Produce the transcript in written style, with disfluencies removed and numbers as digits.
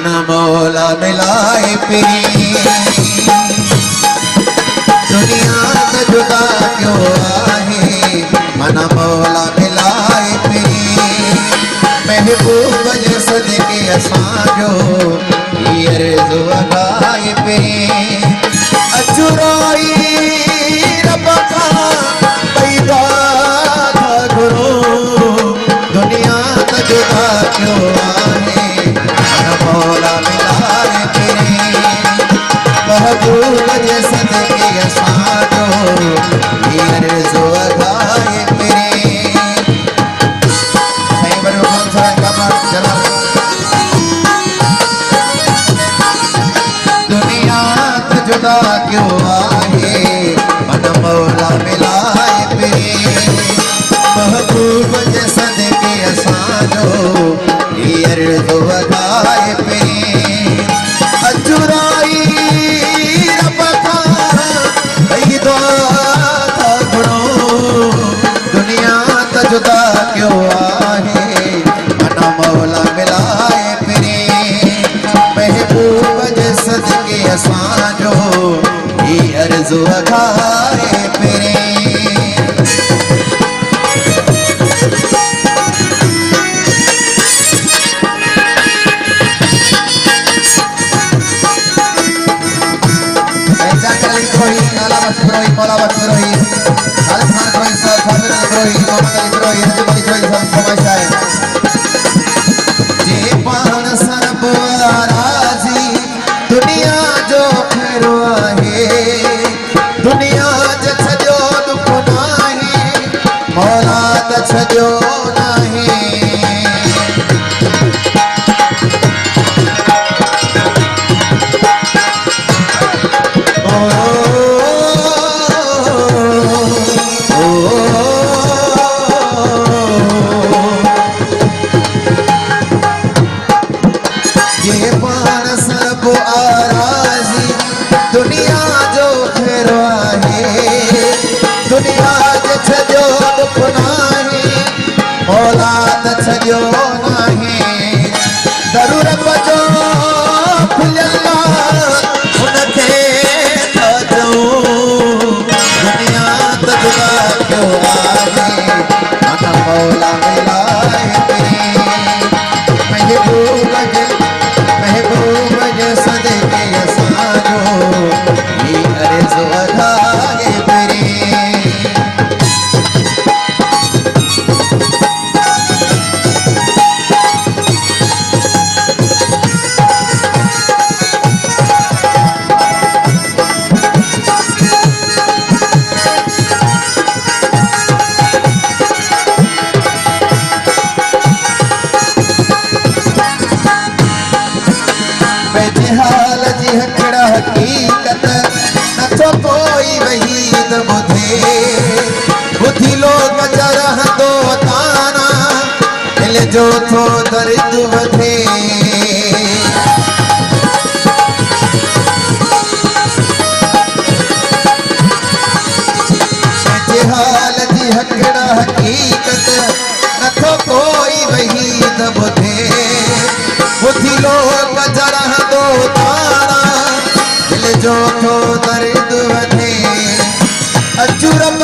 मन मौला मिलाए पीरी। दुनिया तो जुदा क्यों आहे मन मौला मिलाए पीरी। महबूब जे सदके असांजो अर्ज़ु अदाए पीरी। अचुराई रब खां पैदा था घुरो। दुनिया तो जुदा क्यों आहे मन मौला मिलाए पीरी। महबूब जे सदके असांजो अर्ज़ु अदाए पीरी। साईं बड़े भगवान साईं कमर चला। दुनिया तो जुदा क्यों आहे मन मौला मिलाए पीरी। महबूब जे सदके असांजो अर्ज़ु अदाए पीरी। अचुराई रब खां पैदा था घुरो। दुनिया तो जुदा क्यों आहे मन मौला मिलाए पीरी। महबूब जे सदके असांजो अर्ज़ु अदाए पीरी। नाला बख्श ग्रोही, मौला बख्श ग्रोही, खालिद खान ग्रोही साहब, फाजिल ग्रोही, मोहम्मद अली ग्रोही, रजब अली ग्रोही सब फरमाइश है। जे पान सरब राज़ी दुनिया जो खैर आहे। दुनिया जे छजो दुख नाहे मौला त छजो नाहे। ये पान सब आराज़ी दुनिया जो खैर आहे। दुनिया जे छजो दुख नाहे मौला त छजो नाहे। दरु रब जो खुलियल उनखे त ॾियूं। दुनिया तो जुदा क्यों आहे मन मौला मिलाए पीरी। महबूब जे सदके असांजो अर्ज़ु अदाए पीरी। बेजहाल जी हकड़ा हकीकत नथो कोई वहीद ॿुधे। ॿुधी लोग रहंदो ताना दिल जो थो दर्द वधे। बेजहाल जी हकड़ा हकीकत नथो कोई वहीद ॿुधे। ॿुधी लोग रहंदो ताना दिल जो थो दर्द वधे। अचु रब